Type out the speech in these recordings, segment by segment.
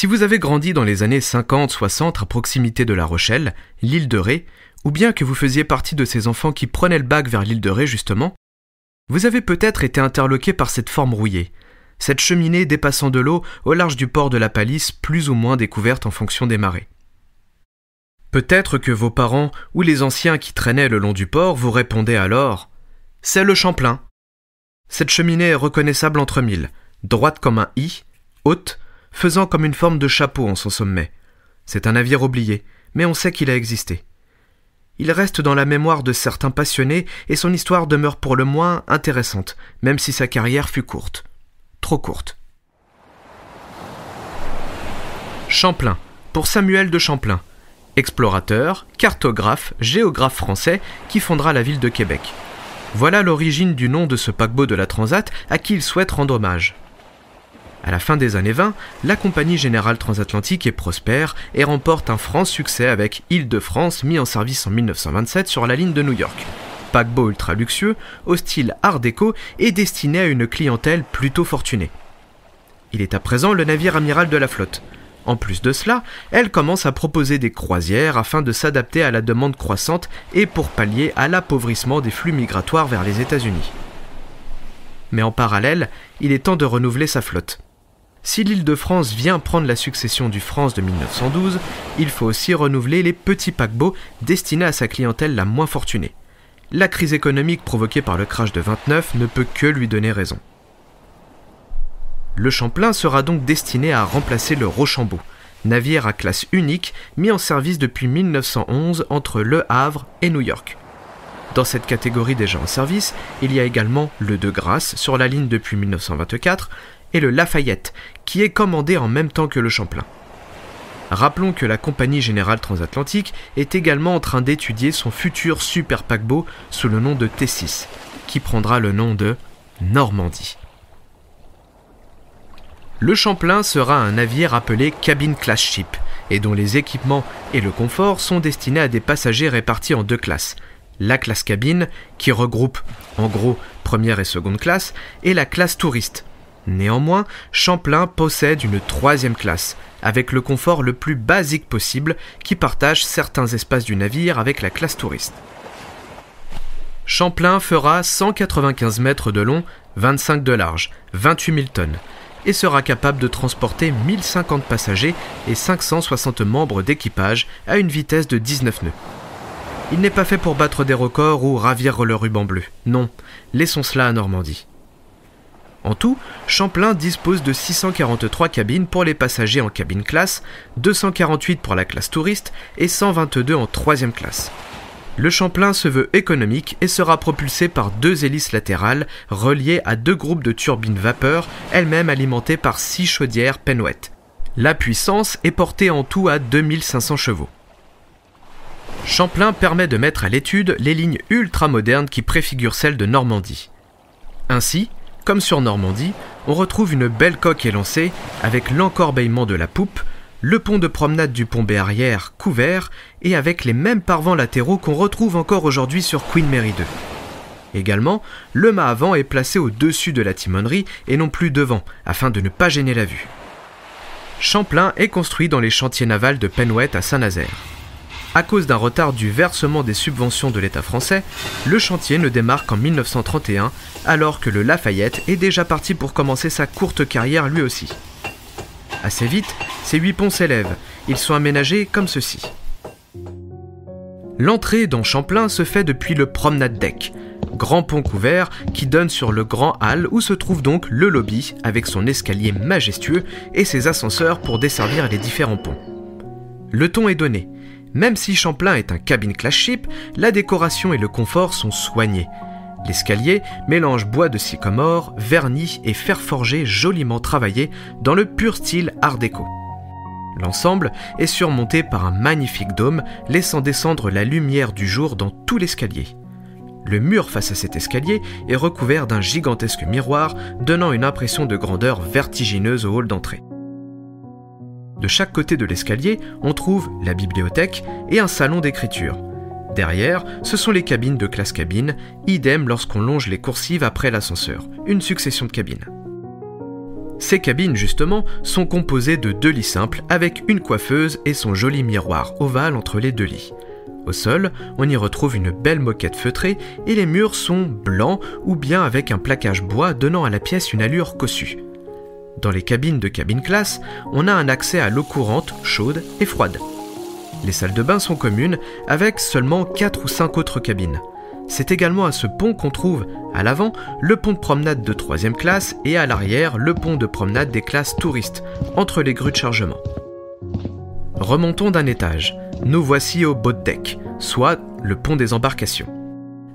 Si vous avez grandi dans les années 50-60 à proximité de La Rochelle, l'île de Ré, ou bien que vous faisiez partie de ces enfants qui prenaient le bac vers l'île de Ré justement, vous avez peut-être été interloqué par cette forme rouillée, cette cheminée dépassant de l'eau au large du port de la Palisse, plus ou moins découverte en fonction des marées. Peut-être que vos parents ou les anciens qui traînaient le long du port vous répondaient alors « C'est le Champlain ». Cette cheminée est reconnaissable entre mille, droite comme un I, haute, faisant comme une forme de chapeau en son sommet. C'est un navire oublié, mais on sait qu'il a existé. Il reste dans la mémoire de certains passionnés et son histoire demeure pour le moins intéressante, même si sa carrière fut courte. Trop courte. Champlain, pour Samuel de Champlain, explorateur, cartographe, géographe français qui fondera la ville de Québec. Voilà l'origine du nom de ce paquebot de la Transat à qui il souhaite rendre hommage. À la fin des années 20, la Compagnie Générale Transatlantique est prospère et remporte un franc succès avec Île-de-France mis en service en 1927 sur la ligne de New York. Paquebot ultra luxueux, au style art déco et destiné à une clientèle plutôt fortunée. Il est à présent le navire amiral de la flotte. En plus de cela, elle commence à proposer des croisières afin de s'adapter à la demande croissante et pour pallier à l'appauvrissement des flux migratoires vers les États-Unis. Mais en parallèle, il est temps de renouveler sa flotte. Si l'Île-de-France vient prendre la succession du France de 1912, il faut aussi renouveler les petits paquebots destinés à sa clientèle la moins fortunée. La crise économique provoquée par le crash de 29 ne peut que lui donner raison. Le Champlain sera donc destiné à remplacer le Rochambeau, navire à classe unique mis en service depuis 1911 entre Le Havre et New York. Dans cette catégorie déjà en service, il y a également le De Grasse sur la ligne depuis 1924 et le Lafayette, qui est commandé en même temps que le Champlain. Rappelons que la Compagnie Générale Transatlantique est également en train d'étudier son futur super paquebot sous le nom de T6, qui prendra le nom de Normandie. Le Champlain sera un navire appelé Cabin Class Ship, et dont les équipements et le confort sont destinés à des passagers répartis en deux classes. La classe cabine, qui regroupe en gros première et seconde classe, et la classe touriste. Néanmoins, Champlain possède une troisième classe, avec le confort le plus basique possible, qui partage certains espaces du navire avec la classe touriste. Champlain fera 195 mètres de long, 25 de large, 28 000 tonnes, et sera capable de transporter 1050 passagers et 560 membres d'équipage à une vitesse de 19 nœuds. Il n'est pas fait pour battre des records ou ravir le ruban bleu. Non, laissons cela à Normandie. En tout, Champlain dispose de 643 cabines pour les passagers en cabine classe, 248 pour la classe touriste et 122 en troisième classe. Le Champlain se veut économique et sera propulsé par deux hélices latérales reliées à deux groupes de turbines vapeur, elles-mêmes alimentées par 6 chaudières Penwet. La puissance est portée en tout à 2500 chevaux. Champlain permet de mettre à l'étude les lignes ultra-modernes qui préfigurent celles de Normandie. Ainsi, comme sur Normandie, on retrouve une belle coque élancée avec l'encorbeillement de la poupe, le pont de promenade du pont arrière couvert et avec les mêmes parevents latéraux qu'on retrouve encore aujourd'hui sur Queen Mary 2. Également, le mât avant est placé au-dessus de la timonerie et non plus devant, afin de ne pas gêner la vue. Champlain est construit dans les chantiers navals de Penwet à Saint-Nazaire. À cause d'un retard du versement des subventions de l'État français, le chantier ne démarre qu'en 1931, alors que le Lafayette est déjà parti pour commencer sa courte carrière lui aussi. Assez vite, ces 8 ponts s'élèvent. Ils sont aménagés comme ceci. L'entrée dans Champlain se fait depuis le Promenade Deck, grand pont couvert qui donne sur le grand hall où se trouve donc le lobby avec son escalier majestueux et ses ascenseurs pour desservir les différents ponts. Le ton est donné. Même si Champlain est un cabin class ship, la décoration et le confort sont soignés. L'escalier mélange bois de sycomore, vernis et fer forgé joliment travaillé dans le pur style art déco. L'ensemble est surmonté par un magnifique dôme laissant descendre la lumière du jour dans tout l'escalier. Le mur face à cet escalier est recouvert d'un gigantesque miroir donnant une impression de grandeur vertigineuse au hall d'entrée. De chaque côté de l'escalier, on trouve la bibliothèque et un salon d'écriture. Derrière, ce sont les cabines de classe cabine, idem lorsqu'on longe les coursives après l'ascenseur, une succession de cabines. Ces cabines, justement, sont composées de 2 lits simples avec une coiffeuse et son joli miroir ovale entre les 2 lits. Au sol, on y retrouve une belle moquette feutrée et les murs sont blancs ou bien avec un plaquage bois donnant à la pièce une allure cossue. Dans les cabines de cabine classe, on a un accès à l'eau courante, chaude et froide. Les salles de bain sont communes avec seulement 4 ou 5 autres cabines. C'est également à ce pont qu'on trouve, à l'avant, le pont de promenade de 3e classe et à l'arrière, le pont de promenade des classes touristes, entre les grues de chargement. Remontons d'un étage. Nous voici au boat deck, soit le pont des embarcations.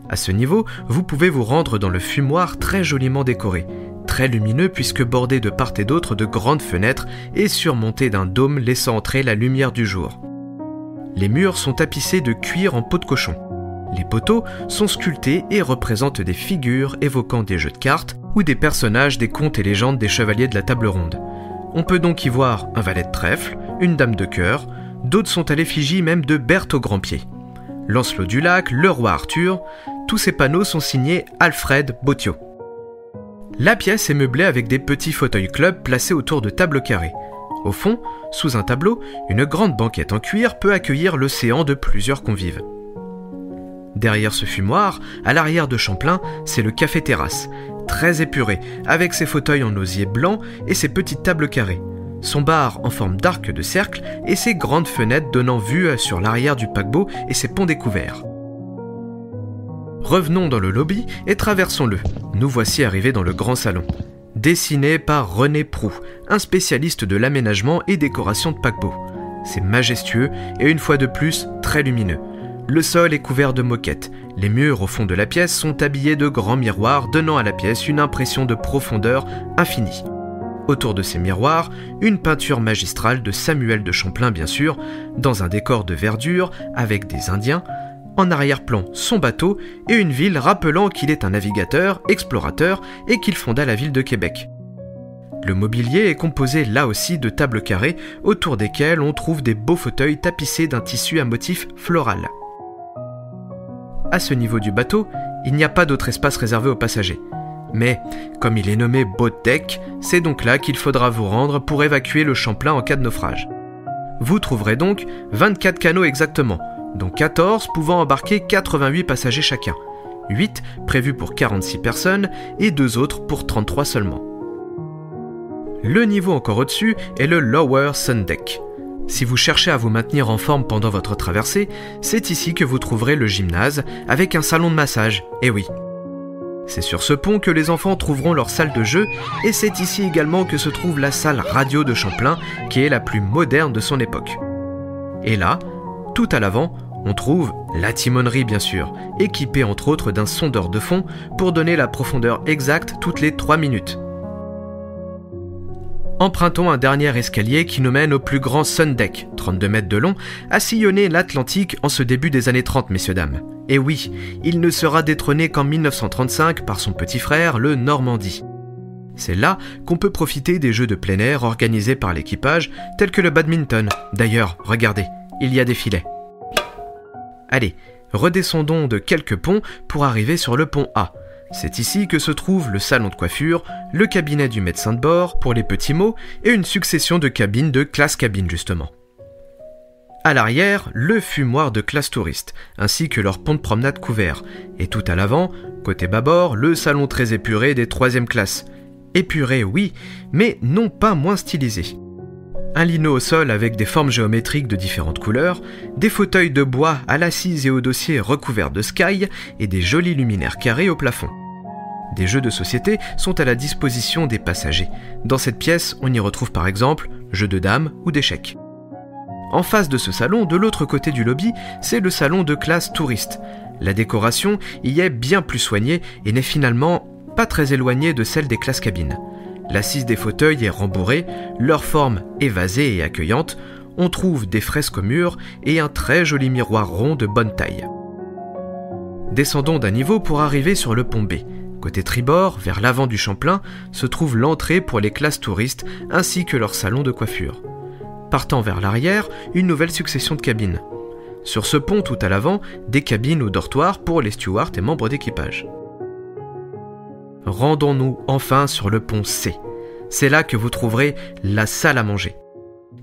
À ce niveau, vous pouvez vous rendre dans le fumoir très joliment décoré, très lumineux puisque bordé de part et d'autre de grandes fenêtres et surmonté d'un dôme laissant entrer la lumière du jour. Les murs sont tapissés de cuir en peau de cochon. Les poteaux sont sculptés et représentent des figures évoquant des jeux de cartes ou des personnages des contes et légendes des chevaliers de la table ronde. On peut donc y voir un valet de trèfle, une dame de cœur, d'autres sont à l'effigie même de Berthe au Grand-Pied. Lancelot du Lac, le roi Arthur, tous ces panneaux sont signés Alfred Bothio. La pièce est meublée avec des petits fauteuils club placés autour de tables carrées. Au fond, sous un tableau, une grande banquette en cuir peut accueillir l'océan de plusieurs convives. Derrière ce fumoir, à l'arrière de Champlain, c'est le café-terrasse, très épuré, avec ses fauteuils en osier blanc et ses petites tables carrées, son bar en forme d'arc de cercle et ses grandes fenêtres donnant vue sur l'arrière du paquebot et ses ponts découverts. Revenons dans le lobby et traversons-le. Nous voici arrivés dans le grand salon. Dessiné par René Proux, un spécialiste de l'aménagement et décoration de paquebots. C'est majestueux et une fois de plus, très lumineux. Le sol est couvert de moquettes. Les murs au fond de la pièce sont habillés de grands miroirs donnant à la pièce une impression de profondeur infinie. Autour de ces miroirs, une peinture magistrale de Samuel de Champlain bien sûr, dans un décor de verdure avec des Indiens, en arrière-plan son bateau et une ville rappelant qu'il est un navigateur, explorateur et qu'il fonda la ville de Québec. Le mobilier est composé là aussi de tables carrées autour desquelles on trouve des beaux fauteuils tapissés d'un tissu à motif floral. À ce niveau du bateau, il n'y a pas d'autre espace réservé aux passagers. Mais, comme il est nommé boat deck, c'est donc là qu'il faudra vous rendre pour évacuer le Champlain en cas de naufrage. Vous trouverez donc 24 canots exactement, dont 14 pouvant embarquer 88 passagers chacun, 8 prévus pour 46 personnes et 2 autres pour 33 seulement. Le niveau encore au-dessus est le Lower Sun Deck. Si vous cherchez à vous maintenir en forme pendant votre traversée, c'est ici que vous trouverez le gymnase avec un salon de massage, et oui. C'est sur ce pont que les enfants trouveront leur salle de jeu et c'est ici également que se trouve la salle radio de Champlain qui est la plus moderne de son époque. Et là, tout à l'avant, on trouve la timonerie bien sûr, équipée entre autres d'un sondeur de fond pour donner la profondeur exacte toutes les 3 minutes. Empruntons un dernier escalier qui nous mène au plus grand Sun Deck, 32 mètres de long, à sillonner l'Atlantique en ce début des années 30, messieurs dames. Et oui, il ne sera détrôné qu'en 1935 par son petit frère, le Normandie. C'est là qu'on peut profiter des jeux de plein air organisés par l'équipage, tels que le badminton. D'ailleurs, regardez, il y a des filets. Allez, redescendons de quelques ponts pour arriver sur le pont A. C'est ici que se trouve le salon de coiffure, le cabinet du médecin de bord pour les petits mots et une succession de cabines de classe cabine justement. À l'arrière, le fumoir de classe touriste, ainsi que leur pont de promenade couvert, et tout à l'avant, côté bâbord, le salon très épuré des 3e classes. Épuré, oui, mais non pas moins stylisé. Un lino au sol avec des formes géométriques de différentes couleurs, des fauteuils de bois à l'assise et au dossier recouverts de sky et des jolis luminaires carrés au plafond. Des jeux de société sont à la disposition des passagers. Dans cette pièce, on y retrouve par exemple jeux de dames ou d'échecs. En face de ce salon, de l'autre côté du lobby, c'est le salon de classe touriste. La décoration y est bien plus soignée et n'est finalement pas très éloignée de celle des classes cabines. L'assise des fauteuils est rembourrée, leur forme évasée et accueillante, on trouve des fresques au mur et un très joli miroir rond de bonne taille. Descendons d'un niveau pour arriver sur le pont B. Côté tribord, vers l'avant du Champlain, se trouve l'entrée pour les classes touristes ainsi que leur salon de coiffure. Partant vers l'arrière, une nouvelle succession de cabines. Sur ce pont tout à l'avant, des cabines ou dortoirs pour les stewards et membres d'équipage. Rendons-nous enfin sur le pont C. C'est là que vous trouverez la salle à manger.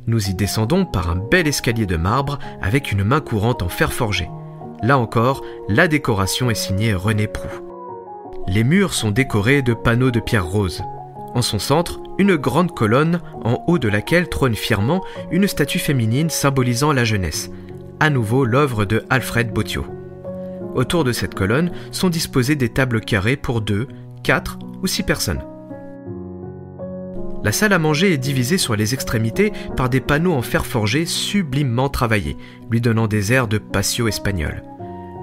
Nous y descendons par un bel escalier de marbre avec une main courante en fer forgé. Là encore, la décoration est signée René Proux. Les murs sont décorés de panneaux de pierre rose. En son centre, une grande colonne en haut de laquelle trône fièrement une statue féminine symbolisant la jeunesse. À nouveau l'œuvre de Alfred Bothio. Autour de cette colonne sont disposées des tables carrées pour 2, 4 ou 6 personnes. La salle à manger est divisée sur les extrémités par des panneaux en fer forgé sublimement travaillés, lui donnant des airs de patio espagnol.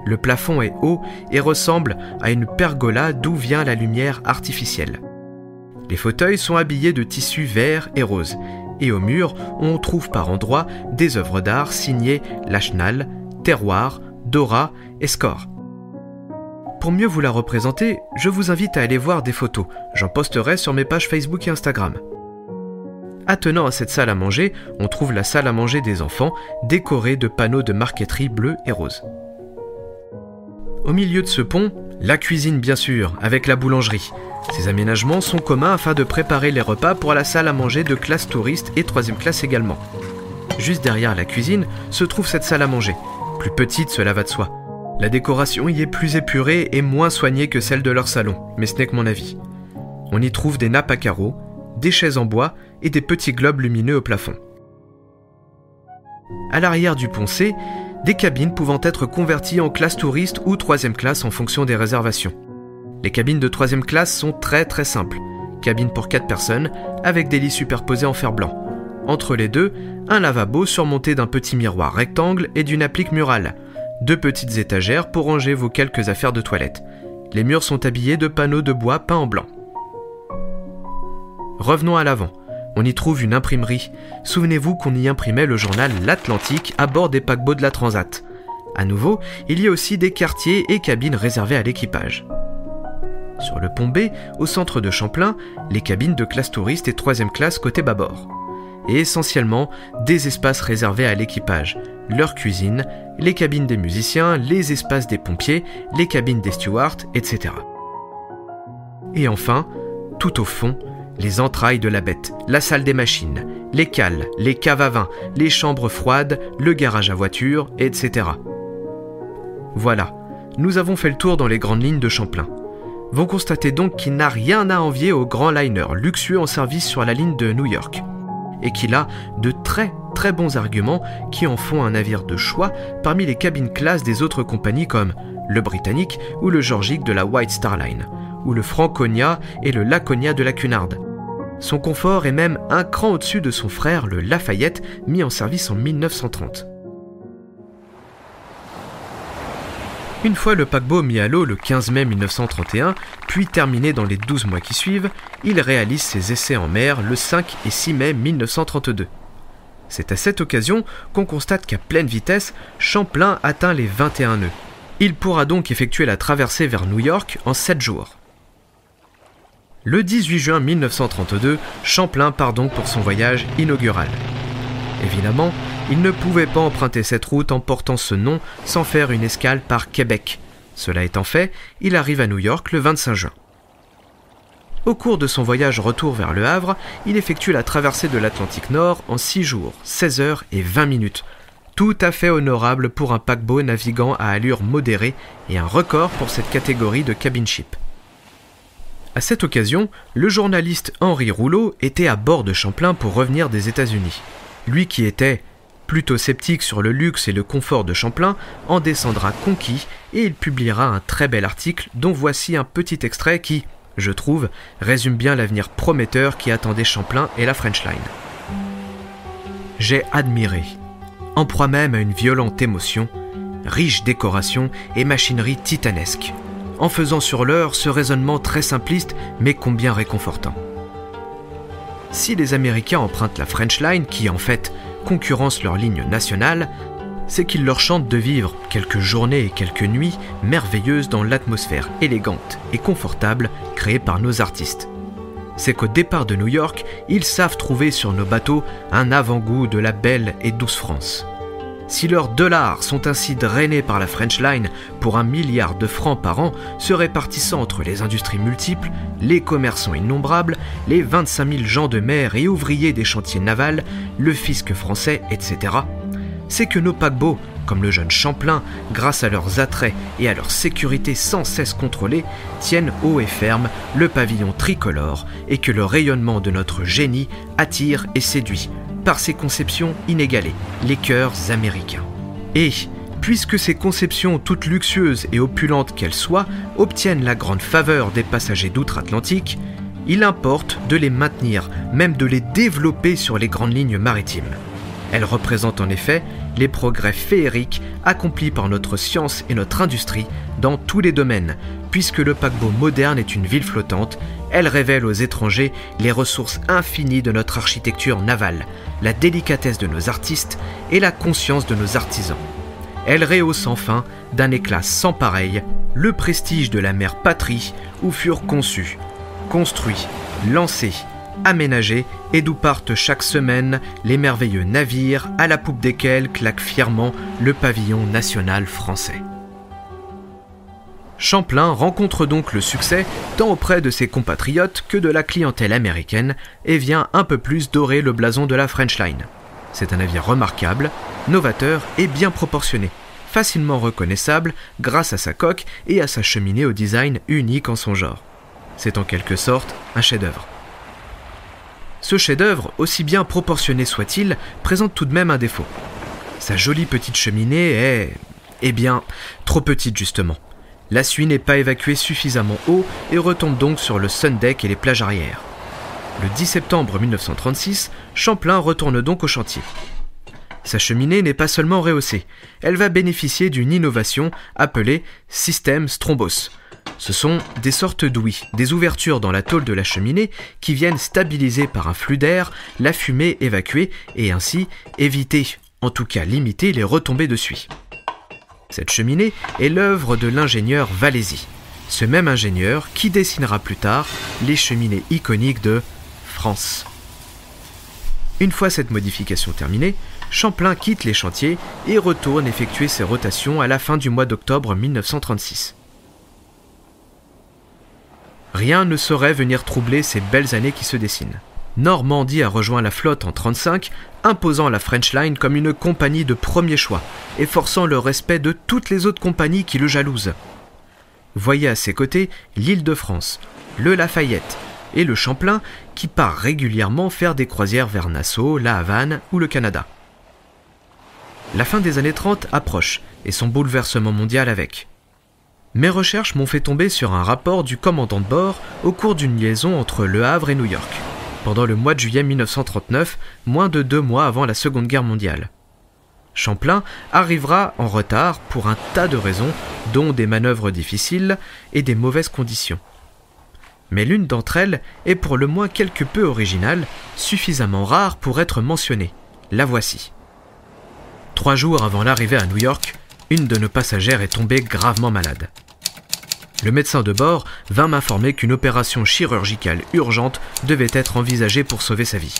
Le plafond est haut et ressemble à une pergola d'où vient la lumière artificielle. Les fauteuils sont habillés de tissus verts et roses, et au mur, on trouve par endroits des œuvres d'art signées Lachenal, Terroir, Dora et Score. Pour mieux vous la représenter, je vous invite à aller voir des photos. J'en posterai sur mes pages Facebook et Instagram. Attenant à cette salle à manger, on trouve la salle à manger des enfants, décorée de panneaux de marqueterie bleus et roses. Au milieu de ce pont, la cuisine bien sûr, avec la boulangerie. Ces aménagements sont communs afin de préparer les repas pour la salle à manger de classe touriste et 3e classe également. Juste derrière la cuisine se trouve cette salle à manger. Plus petite, cela va de soi. La décoration y est plus épurée et moins soignée que celle de leur salon, mais ce n'est que mon avis. On y trouve des nappes à carreaux, des chaises en bois et des petits globes lumineux au plafond. À l'arrière du pont C, des cabines pouvant être converties en classe touriste ou 3e classe en fonction des réservations. Les cabines de 3e classe sont très simples. Cabine pour 4 personnes, avec des lits superposés en fer blanc. Entre les deux, un lavabo surmonté d'un petit miroir rectangle et d'une applique murale. 2 petites étagères pour ranger vos quelques affaires de toilette. Les murs sont habillés de panneaux de bois peints en blanc. Revenons à l'avant. On y trouve une imprimerie. Souvenez-vous qu'on y imprimait le journal L'Atlantique à bord des paquebots de la Transat. À nouveau, il y a aussi des quartiers et cabines réservées à l'équipage. Sur le pont B, au centre de Champlain, les cabines de classe touriste et 3e classe côté bâbord. Et essentiellement, des espaces réservés à l'équipage, leur cuisine, les cabines des musiciens, les espaces des pompiers, les cabines des stewards, etc. Et enfin, tout au fond, les entrailles de la bête, la salle des machines, les cales, les caves à vin, les chambres froides, le garage à voitures, etc. Voilà, nous avons fait le tour dans les grandes lignes de Champlain. Vous constatez donc qu'il n'a rien à envier au grand liner luxueux en service sur la ligne de New York, et qu'il a de très bons arguments qui en font un navire de choix parmi les cabines classe des autres compagnies comme le Britannique ou le Georgic de la White Star Line, ou le Franconia et le Laconia de la Cunard. Son confort est même un cran au-dessus de son frère, le Lafayette, mis en service en 1930. Une fois le paquebot mis à l'eau le 15 mai 1931, puis terminé dans les 12 mois qui suivent, il réalise ses essais en mer le 5 et 6 mai 1932. C'est à cette occasion qu'on constate qu'à pleine vitesse, Champlain atteint les 21 nœuds. Il pourra donc effectuer la traversée vers New York en 7 jours. Le 18 juin 1932, Champlain part donc pour son voyage inaugural. Évidemment, il ne pouvait pas emprunter cette route en portant ce nom sans faire une escale par Québec. Cela étant fait, il arrive à New York le 25 juin. Au cours de son voyage retour vers Le Havre, il effectue la traversée de l'Atlantique Nord en 6 jours, 16 heures et 20 minutes. Tout à fait honorable pour un paquebot naviguant à allure modérée et un record pour cette catégorie de cabin ship. À cette occasion, le journaliste Henri Rouleau était à bord de Champlain pour revenir des États-Unis. Lui qui était plutôt sceptique sur le luxe et le confort de Champlain en descendra conquis et il publiera un très bel article dont voici un petit extrait qui, je trouve, résume bien l'avenir prometteur qui attendait Champlain et la French Line. J'ai admiré, en proie même à une violente émotion, riche décoration et machinerie titanesque, en faisant sur l'heure ce raisonnement très simpliste mais combien réconfortant. Si les Américains empruntent la French Line, qui en fait concurrence leur ligne nationale, c'est qu'ils leur chantent de vivre quelques journées et quelques nuits merveilleuses dans l'atmosphère élégante et confortable créée par nos artistes. C'est qu'au départ de New York, ils savent trouver sur nos bateaux un avant-goût de la belle et douce France. Si leurs dollars sont ainsi drainés par la French Line pour 1 milliard de francs par an, se répartissant entre les industries multiples, les commerçants innombrables, les 25 000 gens de mer et ouvriers des chantiers navals, le fisc français, etc., c'est que nos paquebots, comme le jeune Champlain, grâce à leurs attraits et à leur sécurité sans cesse contrôlée, tiennent haut et ferme le pavillon tricolore et que le rayonnement de notre génie attire et séduit, par ses conceptions inégalées, les cœurs américains. Et, puisque ces conceptions, toutes luxueuses et opulentes qu'elles soient, obtiennent la grande faveur des passagers d'outre-Atlantique, il importe de les maintenir, même de les développer sur les grandes lignes maritimes. Elles représentent en effet les progrès féeriques accomplis par notre science et notre industrie dans tous les domaines, puisque le paquebot moderne est une ville flottante. Elle révèle aux étrangers les ressources infinies de notre architecture navale, la délicatesse de nos artistes et la conscience de nos artisans. Elle rehausse enfin d'un éclat sans pareil le prestige de la mère patrie où furent conçus, construits, lancés, aménagés et d'où partent chaque semaine les merveilleux navires à la poupe desquels claque fièrement le pavillon national français. Champlain rencontre donc le succès tant auprès de ses compatriotes que de la clientèle américaine et vient un peu plus dorer le blason de la French Line. C'est un navire remarquable, novateur et bien proportionné, facilement reconnaissable grâce à sa coque et à sa cheminée au design unique en son genre. C'est en quelque sorte un chef-d'œuvre. Ce chef-d'œuvre, aussi bien proportionné soit-il, présente tout de même un défaut. Sa jolie petite cheminée est... trop petite justement. La suie n'est pas évacuée suffisamment haut et retombe donc sur le sundeck et les plages arrière. Le 10 septembre 1936, Champlain retourne donc au chantier. Sa cheminée n'est pas seulement rehaussée, elle va bénéficier d'une innovation appelée système Strombos. Ce sont des sortes d'ouïes, des ouvertures dans la tôle de la cheminée qui viennent stabiliser par un flux d'air la fumée évacuée et ainsi éviter, en tout cas limiter les retombées de suie. Cette cheminée est l'œuvre de l'ingénieur Valézy, ce même ingénieur qui dessinera plus tard les cheminées iconiques de France. Une fois cette modification terminée, Champlain quitte les chantiers et retourne effectuer ses rotations à la fin du mois d'octobre 1936. Rien ne saurait venir troubler ces belles années qui se dessinent. Normandie a rejoint la flotte en 1935, imposant la French Line comme une compagnie de premier choix et forçant le respect de toutes les autres compagnies qui le jalousent. Voyez à ses côtés l'Île-de-France, le Lafayette et le Champlain qui part régulièrement faire des croisières vers Nassau, la Havane ou le Canada. La fin des années 30 approche et son bouleversement mondial avec. Mes recherches m'ont fait tomber sur un rapport du commandant de bord au cours d'une liaison entre Le Havre et New York, pendant le mois de juillet 1939, moins de 2 mois avant la Seconde Guerre mondiale. Champlain arrivera en retard pour un tas de raisons, dont des manœuvres difficiles et des mauvaises conditions. Mais l'une d'entre elles est pour le moins quelque peu originale, suffisamment rare pour être mentionnée. La voici. 3 jours avant l'arrivée à New York, une de nos passagères est tombée gravement malade. Le médecin de bord vint m'informer qu'une opération chirurgicale urgente devait être envisagée pour sauver sa vie.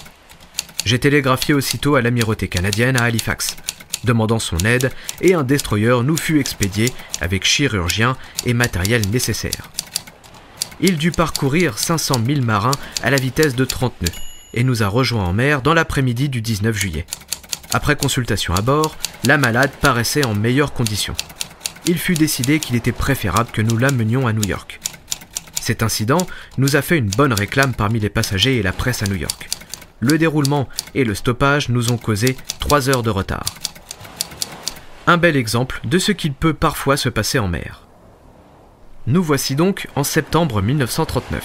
J'ai télégraphié aussitôt à l'amirauté canadienne à Halifax, demandant son aide et un destroyer nous fut expédié avec chirurgiens et matériel nécessaire. Il dut parcourir 500 000 marins à la vitesse de 30 nœuds et nous a rejoints en mer dans l'après-midi du 19 juillet. Après consultation à bord, la malade paraissait en meilleures conditions. Il fut décidé qu'il était préférable que nous l'amenions à New York. Cet incident nous a fait une bonne réclame parmi les passagers et la presse à New York. Le déroulement et le stoppage nous ont causé 3 heures de retard. Un bel exemple de ce qu'il peut parfois se passer en mer. Nous voici donc en septembre 1939.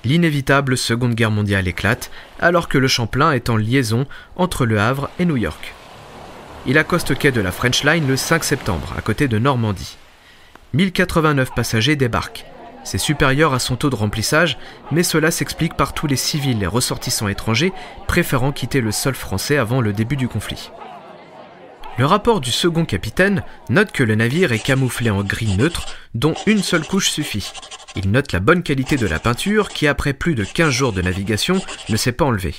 L'inévitable Seconde Guerre mondiale éclate alors que le Champlain est en liaison entre Le Havre et New York. Il accoste au quai de la French Line le 5 septembre, à côté de Normandie. 1089 passagers débarquent. C'est supérieur à son taux de remplissage, mais cela s'explique par tous les civils et ressortissants étrangers préférant quitter le sol français avant le début du conflit. Le rapport du second capitaine note que le navire est camouflé en gris neutre, dont une seule couche suffit. Il note la bonne qualité de la peinture qui, après plus de 15 jours de navigation, ne s'est pas enlevée.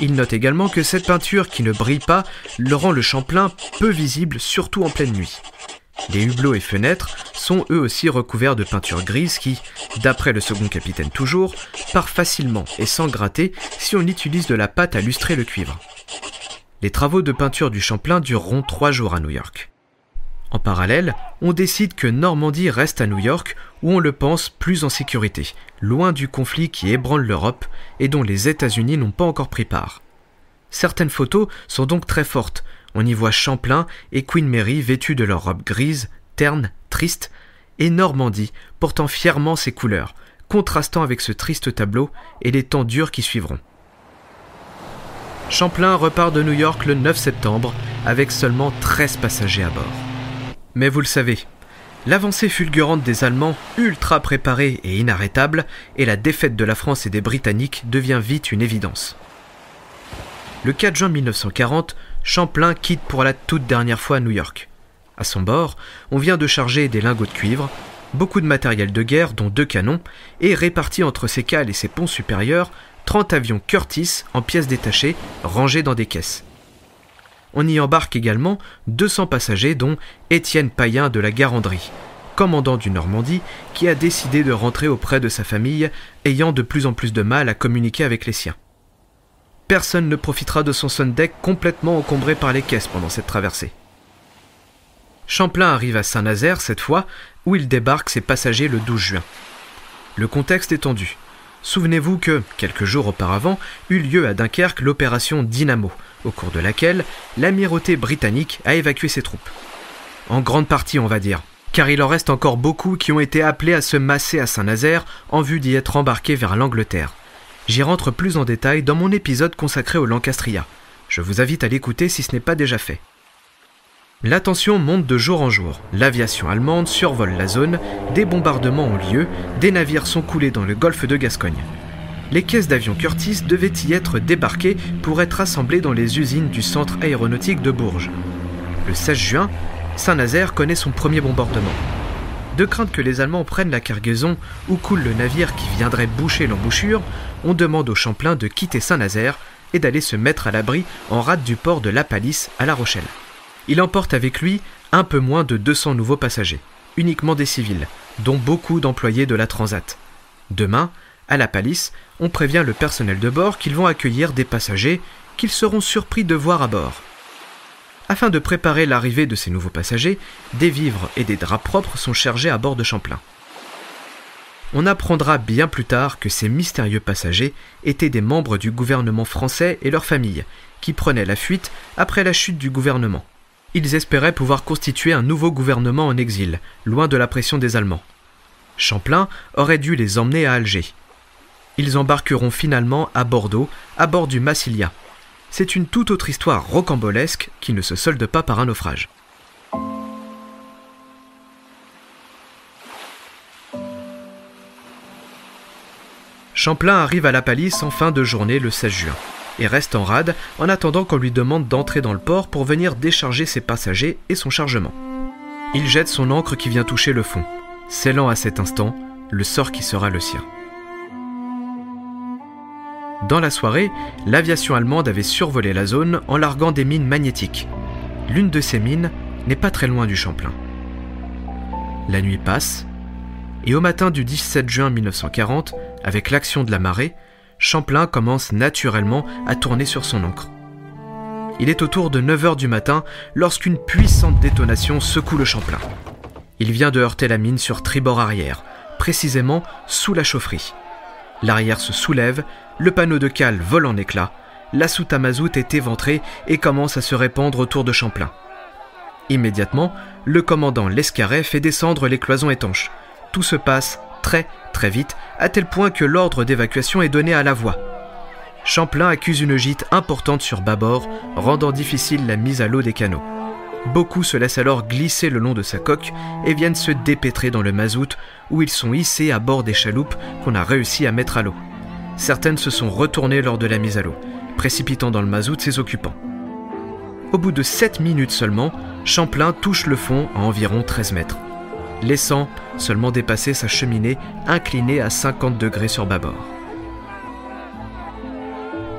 Il note également que cette peinture qui ne brille pas le rend le Champlain peu visible, surtout en pleine nuit. Les hublots et fenêtres sont eux aussi recouverts de peinture grise qui, d'après le second capitaine toujours, part facilement et sans gratter si on utilise de la pâte à lustrer le cuivre. Les travaux de peinture du Champlain dureront 3 jours à New York. En parallèle, on décide que Normandie reste à New York où on le pense plus en sécurité, loin du conflit qui ébranle l'Europe et dont les États-Unis n'ont pas encore pris part. Certaines photos sont donc très fortes. On y voit Champlain et Queen Mary vêtus de leur robe grise, terne, triste, et Normandie portant fièrement ses couleurs, contrastant avec ce triste tableau et les temps durs qui suivront. Champlain repart de New York le 9 septembre avec seulement 13 passagers à bord. Mais vous le savez, l'avancée fulgurante des Allemands, ultra préparée et inarrêtable, et la défaite de la France et des Britanniques devient vite une évidence. Le 4 juin 1940, Champlain quitte pour la toute dernière fois New York. À son bord, on vient de charger des lingots de cuivre, beaucoup de matériel de guerre dont 2 canons, et répartis entre ses cales et ses ponts supérieurs, 30 avions Curtiss en pièces détachées, rangés dans des caisses. On y embarque également 200 passagers dont Étienne Payen de la Garandrie, commandant du Normandie qui a décidé de rentrer auprès de sa famille, ayant de plus en plus de mal à communiquer avec les siens. Personne ne profitera de son sun-deck complètement encombré par les caisses pendant cette traversée. Champlain arrive à Saint-Nazaire cette fois, où il débarque ses passagers le 12 juin. Le contexte est tendu. Souvenez-vous que, quelques jours auparavant, eut lieu à Dunkerque l'opération Dynamo, au cours de laquelle l'amirauté britannique a évacué ses troupes. En grande partie, on va dire, car il en reste encore beaucoup qui ont été appelés à se masser à Saint-Nazaire en vue d'y être embarqués vers l'Angleterre. J'y rentre plus en détail dans mon épisode consacré au Lancastria. Je vous invite à l'écouter si ce n'est pas déjà fait. La tension monte de jour en jour. L'aviation allemande survole la zone, des bombardements ont lieu, des navires sont coulés dans le golfe de Gascogne. Les caisses d'avions Curtiss devaient y être débarquées pour être assemblées dans les usines du centre aéronautique de Bourges. Le 16 juin, Saint-Nazaire connaît son premier bombardement. De crainte que les Allemands prennent la cargaison ou coulent le navire qui viendrait boucher l'embouchure, on demande au Champlain de quitter Saint-Nazaire et d'aller se mettre à l'abri en rade du port de La Palisse à La Rochelle. Il emporte avec lui un peu moins de 200 nouveaux passagers, uniquement des civils, dont beaucoup d'employés de la Transat. Demain, à La Palisse, on prévient le personnel de bord qu'ils vont accueillir des passagers qu'ils seront surpris de voir à bord. Afin de préparer l'arrivée de ces nouveaux passagers, des vivres et des draps propres sont chargés à bord de Champlain. On apprendra bien plus tard que ces mystérieux passagers étaient des membres du gouvernement français et leurs familles, qui prenaient la fuite après la chute du gouvernement. Ils espéraient pouvoir constituer un nouveau gouvernement en exil, loin de la pression des Allemands. Champlain aurait dû les emmener à Alger. Ils embarqueront finalement à Bordeaux, à bord du Massilia. C'est une toute autre histoire rocambolesque qui ne se solde pas par un naufrage. Champlain arrive à La Palisse en fin de journée le 16 juin et reste en rade en attendant qu'on lui demande d'entrer dans le port pour venir décharger ses passagers et son chargement. Il jette son ancre qui vient toucher le fond, scellant à cet instant le sort qui sera le sien. Dans la soirée, l'aviation allemande avait survolé la zone en larguant des mines magnétiques. L'une de ces mines n'est pas très loin du Champlain. La nuit passe, et au matin du 17 juin 1940, avec l'action de la marée, Champlain commence naturellement à tourner sur son ancre. Il est autour de 9h du matin lorsqu'une puissante détonation secoue le Champlain. Il vient de heurter la mine sur tribord arrière, précisément sous la chaufferie. L'arrière se soulève, le panneau de cale vole en éclats, la soute à mazout est éventrée et commence à se répandre autour de Champlain. Immédiatement, le commandant Lescaret fait descendre les cloisons étanches. Tout se passe très vite, à tel point que l'ordre d'évacuation est donné à la voix. Champlain accuse une gîte importante sur bâbord, rendant difficile la mise à l'eau des canots. Beaucoup se laissent alors glisser le long de sa coque et viennent se dépêtrer dans le mazout où ils sont hissés à bord des chaloupes qu'on a réussi à mettre à l'eau. Certaines se sont retournées lors de la mise à l'eau, précipitant dans le mazout ses occupants. Au bout de 7 minutes seulement, Champlain touche le fond à environ 13 mètres, laissant seulement dépasser sa cheminée inclinée à 50 degrés sur bâbord.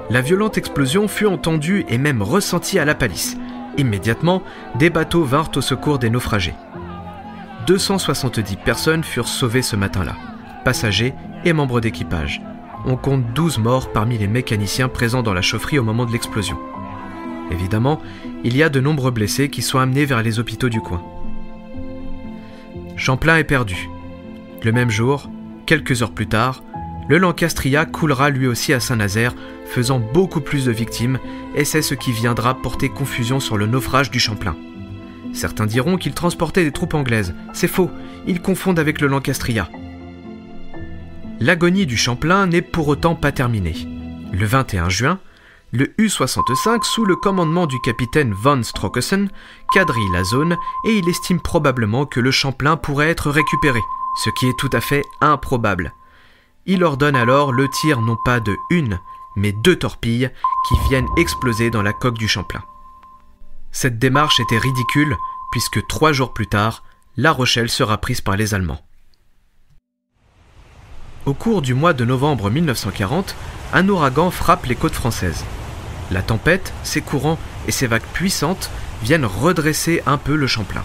La violente explosion fut entendue et même ressentie à la palisse. Immédiatement, des bateaux vinrent au secours des naufragés. 270 personnes furent sauvées ce matin-là, passagers et membres d'équipage. On compte 12 morts parmi les mécaniciens présents dans la chaufferie au moment de l'explosion. Évidemment, il y a de nombreux blessés qui sont amenés vers les hôpitaux du coin. Champlain est perdu. Le même jour, quelques heures plus tard, le Lancastria coulera lui aussi à Saint-Nazaire, faisant beaucoup plus de victimes, et c'est ce qui viendra porter confusion sur le naufrage du Champlain. Certains diront qu'il transportait des troupes anglaises. C'est faux, ils confondent avec le Lancastria. L'agonie du Champlain n'est pour autant pas terminée. Le 21 juin, le U-65, sous le commandement du capitaine von Stockhausen, quadrille la zone et il estime probablement que le Champlain pourrait être récupéré, ce qui est tout à fait improbable. Il ordonne alors le tir non pas de une, mais 2 torpilles qui viennent exploser dans la coque du Champlain. Cette démarche était ridicule puisque 3 jours plus tard, La Rochelle sera prise par les Allemands. Au cours du mois de novembre 1940, un ouragan frappe les côtes françaises. La tempête, ses courants et ses vagues puissantes viennent redresser un peu le Champlain.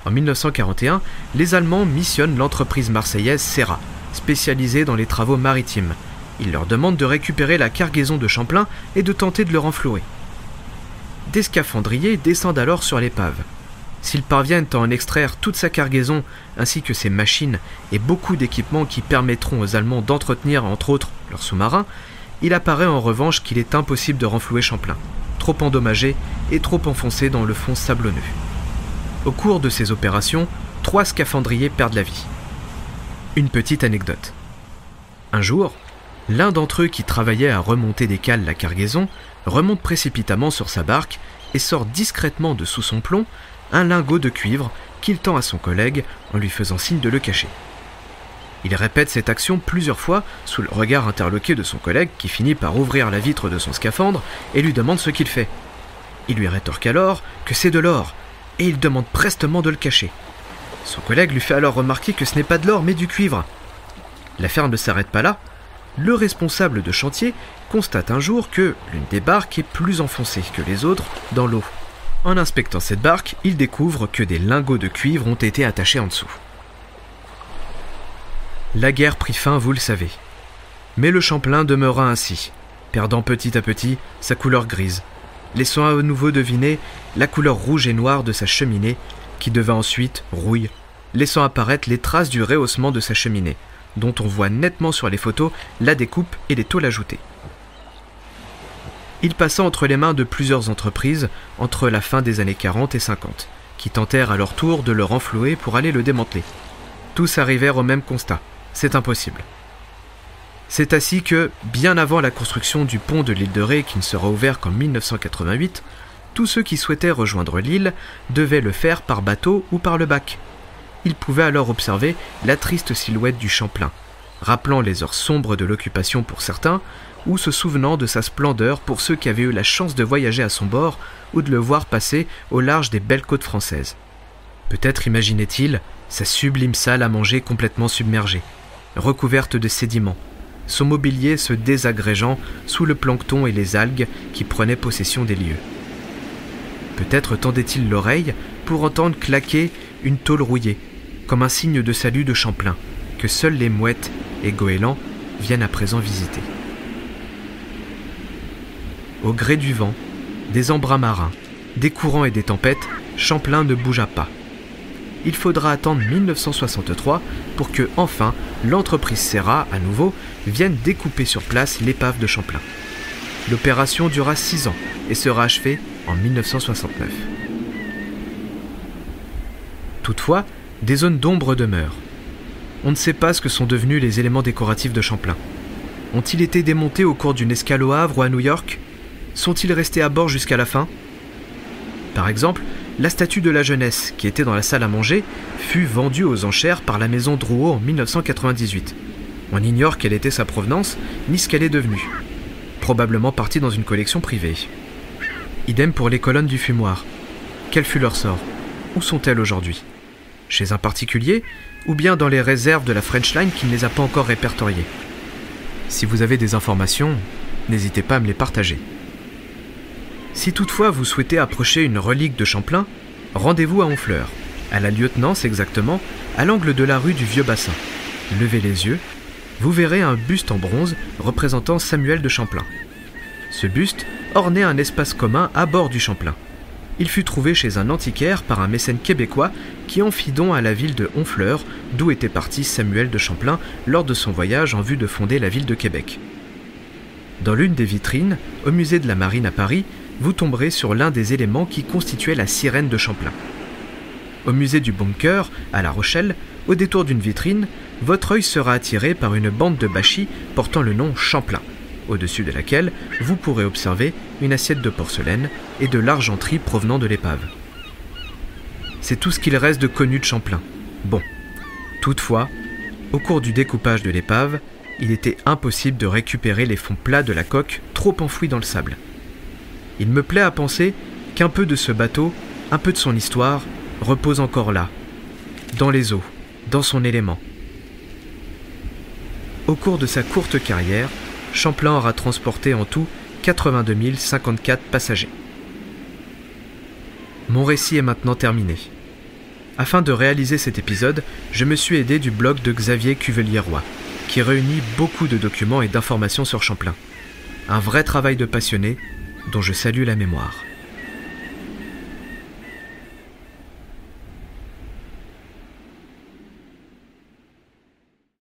En 1941, les Allemands missionnent l'entreprise marseillaise Serra, spécialisée dans les travaux maritimes. Ils leur demandent de récupérer la cargaison de Champlain et de tenter de le renflouer. Des scaphandriers descendent alors sur l'épave. S'ils parviennent à en extraire toute sa cargaison ainsi que ses machines et beaucoup d'équipements qui permettront aux Allemands d'entretenir entre autres leurs sous-marins, il apparaît en revanche qu'il est impossible de renflouer Champlain, trop endommagé et trop enfoncé dans le fond sablonneux. Au cours de ces opérations, 3 scaphandriers perdent la vie. Une petite anecdote. Un jour, l'un d'entre eux qui travaillait à remonter des cales la cargaison remonte précipitamment sur sa barque et sort discrètement de sous son plomb un lingot de cuivre qu'il tend à son collègue en lui faisant signe de le cacher. Il répète cette action plusieurs fois sous le regard interloqué de son collègue qui finit par ouvrir la vitre de son scaphandre et lui demande ce qu'il fait. Il lui rétorque alors que c'est de l'or et il demande prestement de le cacher. Son collègue lui fait alors remarquer que ce n'est pas de l'or mais du cuivre. L'affaire ne s'arrête pas là. Le responsable de chantier constate un jour que l'une des barques est plus enfoncée que les autres dans l'eau. En inspectant cette barque, il découvre que des lingots de cuivre ont été attachés en dessous. La guerre prit fin, vous le savez. Mais le Champlain demeura ainsi, perdant petit à petit sa couleur grise, laissant à nouveau deviner la couleur rouge et noire de sa cheminée, qui devint ensuite rouille, laissant apparaître les traces du rehaussement de sa cheminée, dont on voit nettement sur les photos la découpe et les tôles ajoutées. Il passa entre les mains de plusieurs entreprises entre la fin des années 40 et 50, qui tentèrent à leur tour de le renflouer pour aller le démanteler. Tous arrivèrent au même constat, c'est impossible. C'est ainsi que, bien avant la construction du pont de l'île de Ré qui ne sera ouvert qu'en 1988, tous ceux qui souhaitaient rejoindre l'île devaient le faire par bateau ou par le bac. Ils pouvaient alors observer la triste silhouette du Champlain, rappelant les heures sombres de l'occupation pour certains, ou se souvenant de sa splendeur pour ceux qui avaient eu la chance de voyager à son bord ou de le voir passer au large des belles côtes françaises. Peut-être imaginait-il sa sublime salle à manger complètement submergée, recouverte de sédiments, son mobilier se désagrégeant sous le plancton et les algues qui prenaient possession des lieux. Peut-être tendait-il l'oreille pour entendre claquer une tôle rouillée, comme un signe de salut de Champlain, que seuls les mouettes et goélands viennent à présent visiter. Au gré du vent, des embruns marins, des courants et des tempêtes, Champlain ne bougea pas. Il faudra attendre 1963 pour que, enfin, l'entreprise Serra, à nouveau, vienne découper sur place l'épave de Champlain. L'opération dura 6 ans et sera achevée en 1969. Toutefois, des zones d'ombre demeurent. On ne sait pas ce que sont devenus les éléments décoratifs de Champlain. Ont-ils été démontés au cours d'une escale au Havre ou à New York ? Sont-ils restés à bord jusqu'à la fin ? Par exemple, la statue de la jeunesse, qui était dans la salle à manger, fut vendue aux enchères par la maison Drouot en 1998. On ignore quelle était sa provenance, ni ce qu'elle est devenue. Probablement partie dans une collection privée. Idem pour les colonnes du fumoir. Quel fut leur sort ? Où sont-elles aujourd'hui ? Chez un particulier, ou bien dans les réserves de la French Line qui ne les a pas encore répertoriées ? Si vous avez des informations, n'hésitez pas à me les partager. Si toutefois vous souhaitez approcher une relique de Champlain, rendez-vous à Honfleur, à la Lieutenance exactement, à l'angle de la rue du Vieux Bassin. Levez les yeux, vous verrez un buste en bronze représentant Samuel de Champlain. Ce buste ornait un espace commun à bord du Champlain. Il fut trouvé chez un antiquaire par un mécène québécois qui en fit don à la ville de Honfleur, d'où était parti Samuel de Champlain lors de son voyage en vue de fonder la ville de Québec. Dans l'une des vitrines, au musée de la Marine à Paris, vous tomberez sur l'un des éléments qui constituait la sirène de Champlain. Au musée du Bunker, à La Rochelle, au détour d'une vitrine, votre œil sera attiré par une bande de bâchis portant le nom Champlain, au-dessus de laquelle vous pourrez observer une assiette de porcelaine et de l'argenterie provenant de l'épave. C'est tout ce qu'il reste de connu de Champlain. Bon, toutefois, au cours du découpage de l'épave, il était impossible de récupérer les fonds plats de la coque trop enfouis dans le sable. Il me plaît à penser qu'un peu de ce bateau, un peu de son histoire, repose encore là, dans les eaux, dans son élément. Au cours de sa courte carrière, Champlain aura transporté en tout 82 054 passagers. Mon récit est maintenant terminé. Afin de réaliser cet épisode, je me suis aidé du blog de Xavier Cuvelier-Roy, qui réunit beaucoup de documents et d'informations sur Champlain. Un vrai travail de passionné dont je salue la mémoire.